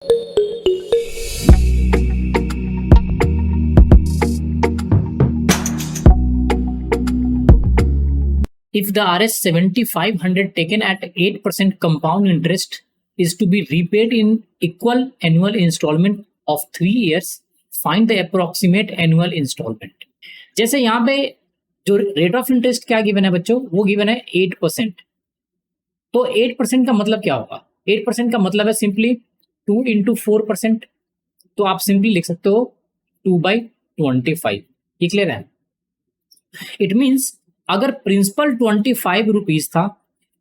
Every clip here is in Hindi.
If the Rs 7500 taken at 8% compound interest is to be repaid in equal annual installment of 3 years, find the approximate annual installment. जैसे यहाँ पे जो रेट ऑफ इंटरेस्ट क्या गिवन है बच्चों, वो गिवन है 8%. तो 8% का मतलब क्या होगा? 8% का मतलब है सिंपली 2 इंटू 4%. तो आप सिंपली लिख सकते हो 2/25. ये क्लियर है? इट मीन्स अगर प्रिंसिपल 25 रुपीज था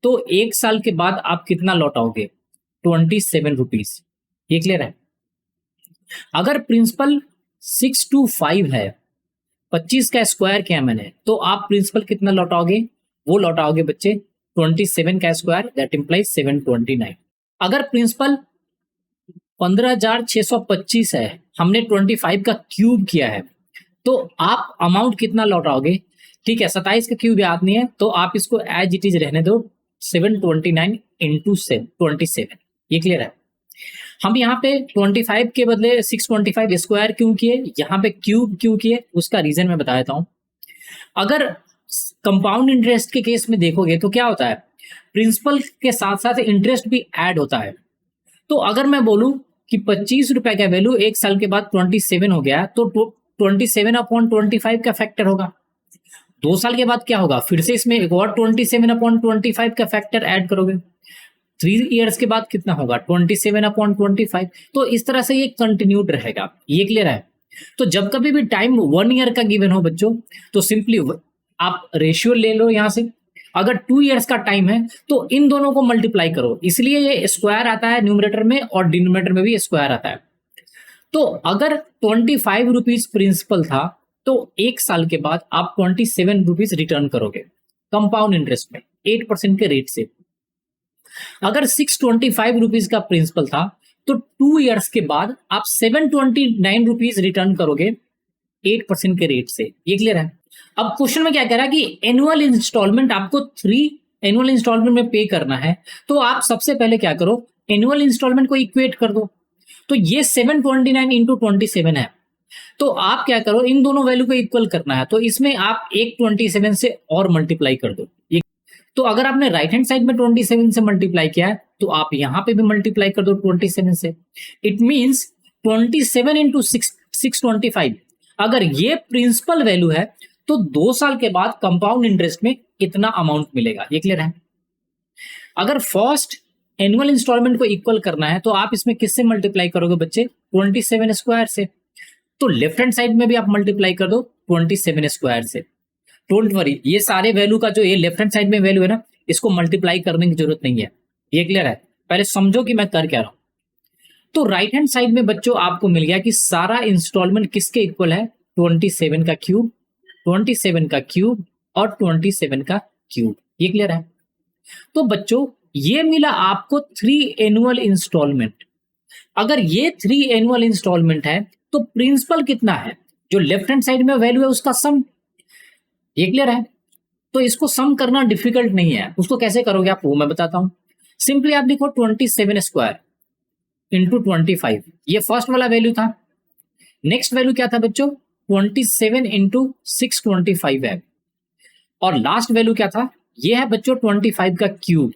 तो 1 साल के बाद आप कितना लौटाओगे? 27 रुपीज. ये क्लियर है? अगर प्रिंसिपल 625 है, 25 का स्क्वायर किया मैंने, तो आप प्रिंसिपल कितना लौटाओगे? वो लौटाओगे बच्चे 27 का स्क्वायर, दैट इंप्लाइज 729. अगर प्रिंसिपल 15,625 है, हमने 25 का क्यूब किया है, तो आप अमाउंट कितना लौटाओगे? ठीक है, 27 का क्यूब याद नहीं है तो आप इसको एज इट इज रहने दो, 729 इंटू 27. ये क्लियर है? हम यहाँ पे 25 के बदले 625 स्क्वायर क्यों किए, यहाँ पे क्यूब क्यों किए, उसका रीजन मैं बता देता हूँ. अगर कंपाउंड इंटरेस्ट के केस में देखोगे तो क्या होता है, प्रिंसिपल के साथ साथ इंटरेस्ट भी ऐड होता है. तो अगर मैं बोलूं कि 25 रुपए का वैल्यू 1 साल के बाद 27 हो गया, तो 27/25 का फैक्टर होगा. 2 साल के बाद क्या होगा, फिर से इसमें एक और 27/25 का फैक्टर ऐड करोगे. 3 इयर्स के बाद कितना होगा, 27/25. तो इस तरह से ये कंटिन्यूड रहेगा. ये क्लियर है? तो जब कभी भी टाइम 1 ईयर का गिवन हो बच्चों, तो सिंपली आप रेशियो ले लो यहां से. अगर 2 इयर्स का टाइम है तो इन दोनों को मल्टीप्लाई करो, इसलिए ये स्क्वायर आता है न्यूमरेटर में और डिनोमिनेटर में भी स्क्वायर आता है. तो अगर 25 रुपीज प्रिंसिपल था तो 1 साल के बाद आप 27 रुपीज रिटर्न करोगे कंपाउंड इंटरेस्ट में 8% के रेट से. अगर 625 रुपीज का प्रिंसिपल था तो 2 इयर्स के बाद आप 729 रुपीज रिटर्न करोगे 8% के रेट से. ये क्लियर है? अब क्वेश्चन में क्या कह रहा है कि एनुअल इंस्टॉलमेंट आपको 3 एनुअल इंस्टॉलमेंट में पे करना है. तो आप सबसे पहले क्या करो, एनुअल इंस्टॉलमेंट को इक्वेट कर दो. तो ये 729 इंटू 27 है. तो आप क्या करो, इन दोनों वैल्यू को इक्वल करना है, तो इसमें आप एक 27 से और मल्टीप्लाई कर दो. तो अगर आपने राइट हैंड साइड में 27 से मल्टीप्लाई किया है तो आप यहां पे भी मल्टीप्लाई कर दो 27 से. It means 27 into 625. अगर ये प्रिंसिपल वैल्यू है तो 2 साल के बाद कंपाउंड इंटरेस्ट में इतना अमाउंट मिलेगा. ये क्लियर है? अगर फर्स्ट एनुअल इंस्टॉलमेंट को इक्वल करना है तो आप इसमें किससे मल्टीप्लाई करोगे बच्चे? 27 स्क्वायर से. तो लेफ्ट हैंड साइड में भी आप मल्टीप्लाई कर दो 27 स्क्वायर से. डोंट वरी, ये सारे वैल्यू का जो ये लेफ्ट हैंड साइड में वैल्यू है ना, इसको मल्टीप्लाई करने की जरूरत नहीं है. ये क्लियर है? पहले समझो कि मैं कर क्या रहा हूं. तो राइट हैंड साइड में बच्चों आपको मिल गया कि सारा इंस्टॉलमेंट किसके इक्वल है? 27 का क्यूब, 27 का क्यूब और 27 का क्यूब. ये क्लियर है? तो बच्चों ये मिला आपको 3 एनुअल इंस्टॉलमेंट. अगर ये 3 एनुअल इंस्टॉलमेंट है तो प्रिंसिपल कितना है, जो लेफ्ट हैंड साइड में वैल्यू है उसका सम. ये क्लियर है? तो इसको सम करना डिफिकल्ट नहीं है. उसको कैसे करोगे आप, वो मैं बताता हूं. सिंपली आप लिखो 27 स्क्वायर इंटू 25. ये फर्स्ट वाला वैल्यू था. नेक्स्ट वैल्यू क्या था बच्चों? 27 इंटू 625 है. और लास्ट वैल्यू क्या था? ये है बच्चों 25 का क्यूब.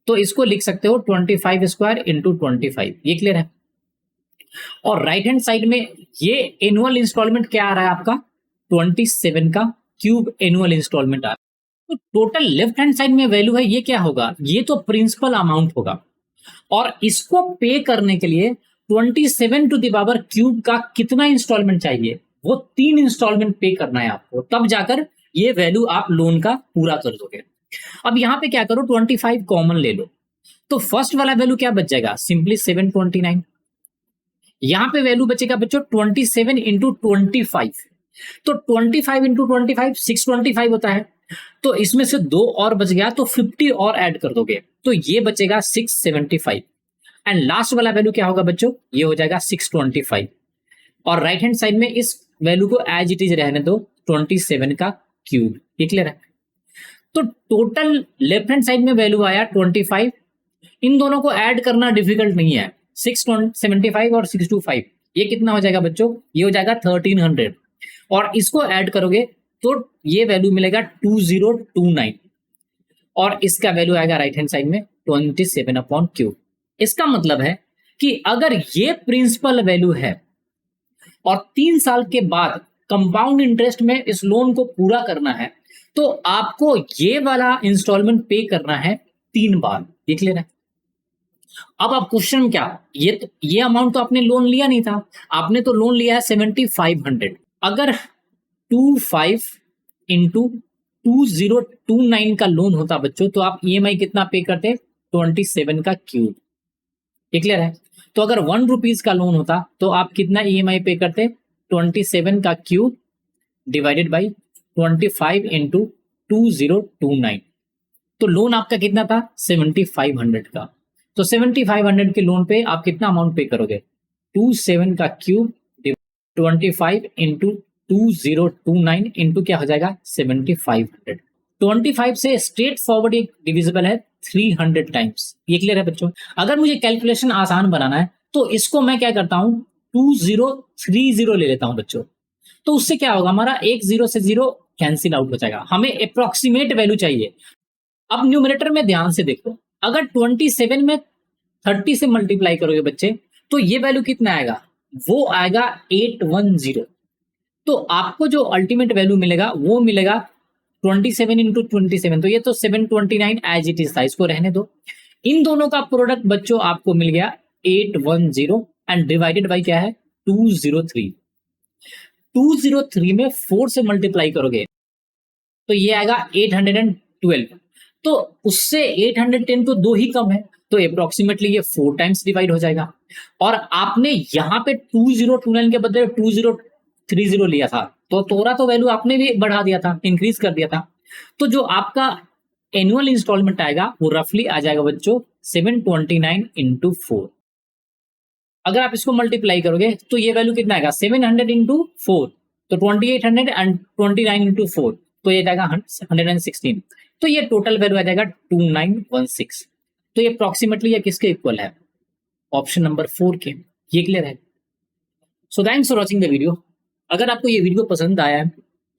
तो इसको लिख सकते हो 25 स्क्वायर इंटू 25. ये क्लियर है? और राइट हैंड साइड में ये एनुअल इंस्टॉलमेंट क्या आ रहा है आपका? 27 का क्यूब एनुअल इंस्टॉलमेंट आ रहा है. तो टोटल लेफ्ट हैंड साइड में वैल्यू है, ये क्या होगा? ये तो प्रिंसिपल अमाउंट होगा. और इसको पे करने के लिए 27 टू द पावर क्यूब का कितना इंस्टॉलमेंट चाहिए? वो 3 इंस्टॉलमेंट पे करना है आपको, तब जाकर ये वैल्यू आप लोन का पूरा कर दोगे. अब यहां पे क्या करो, 25 कॉमन ले लो. तो फर्स्ट वाला वैल्यू क्या बच जाएगा? सिंपली 729. यहां पे वैल्यू बचेगा बच्चों 27 इंटू 25. तो 25 इंटू 25 625 होता है. तो इसमें से 2 और बच गया तो 50 और ऐड कर दोगे तो ये बचेगा 675. एंड लास्ट वाला वैल्यू क्या होगा बच्चों? ये हो जाएगा 625. और राइट हैंड साइड में इस वैल्यू को एज इट इज रहने दो 27 का क्यूब. ये क्लियर है? तो टोटल लेफ्ट हैंड साइड में वैल्यू आया 25. इन दोनों को ऐड करना डिफिकल्ट नहीं है. 675 और 625, ये कितना हो जाएगा बच्चों, ये हो जाएगा 1300, और इसको ऐड करोगे तो ये वैल्यू मिलेगा 2029, और इसका वैल्यू आएगा राइट हैंड साइड में 27/Q। इसका मतलब है कि अगर ये प्रिंसिपल वैल्यू है और 3 साल के बाद कंपाउंड इंटरेस्ट में इस लोन को पूरा करना है, तो आपको ये वाला इंस्टॉलमेंट पे करना है 3 बार। ये क्लियर है? अब आप क्वेश्चन क्या, ये अमाउंट तो आपने लोन लिया नहीं था, आपने तो लोन लिया है 7500। अगर 25 इंटू 2029 का लोन होता बच्चों, तो आप ईएमआई कितना पे करते, 27 का क्यूब। ये क्लियर है? तो अगर 1 रुपीज का लोन होता तो आप कितना ईएमआई पे करते, 27 का क्यूब डिवाइडेड बाई 25 इंटू 2029। तो लोन आपका कितना था, 7500 का। तो 7500 के लोन पे आप कितना अमाउंट पे करोगे, 27 का क्यूब 25 इंटू 2029 इंटू क्या हो जाएगा, 7500। 25 से स्ट्रेट फॉरवर्ड एक डिविजिबल है 300 टाइम्स। ये क्लियर है बच्चों? अगर मुझे कैलकुलेशन आसान बनाना है तो इसको मैं क्या करता हूं, 2030 ले लेता हूं बच्चों। तो उससे क्या होगा, हमारा एक 0 से 0 कैंसिल आउट हो जाएगा, हमें अप्रोक्सीमेट वैल्यू चाहिए। अब न्यूमरेटर में ध्यान से देखो, अगर 27 में 30 से मल्टीप्लाई करोगे बच्चे, तो ये वैल्यू कितना आएगा, वो आएगा 810। तो आपको जो अल्टीमेट वैल्यू मिलेगा वो मिलेगा 27 इंटू 27, तो ये तो 729 एज इट इज था, इसको रहने दो। इन दोनों का प्रोडक्ट बच्चों आपको मिल गया 810 एंड डिवाइडेड बाई क्या है, 203। 203 में 4 से मल्टीप्लाई करोगे तो ये आएगा 812। तो उससे 810 तो 2 ही कम है, तो अप्रोक्सीमेटली ये 4 टाइम्स डिवाइड हो जाएगा। और आपने यहाँ पे 2029 के बदले 2030 लिया था, तो थोड़ा तो वैल्यू आपने भी बढ़ा दिया था, इंक्रीज कर दिया था। तो जो आपका एनुअल इंस्टॉलमेंट आएगा वो रफली आ जाएगा बच्चों 729 इंटू 4। अगर आप इसको मल्टीप्लाई करोगे तो ये वैल्यू कितना आएगा, 700 इंटू 4, तो 2800 एंड 29 इंटू 4, तो ये जाएगा 116। तो ये टोटल वैल्यू आ जाएगा 2916। तो ये अप्रोक्सीमेटली ये किसके इक्वल है, ऑप्शन नंबर 4 के। ये क्लियर है? So thanks for watching the video. अगर आपको ये वीडियो पसंद आया है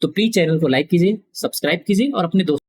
तो प्लीज चैनल को लाइक कीजिए, सब्सक्राइब कीजिए और अपने दोस्तों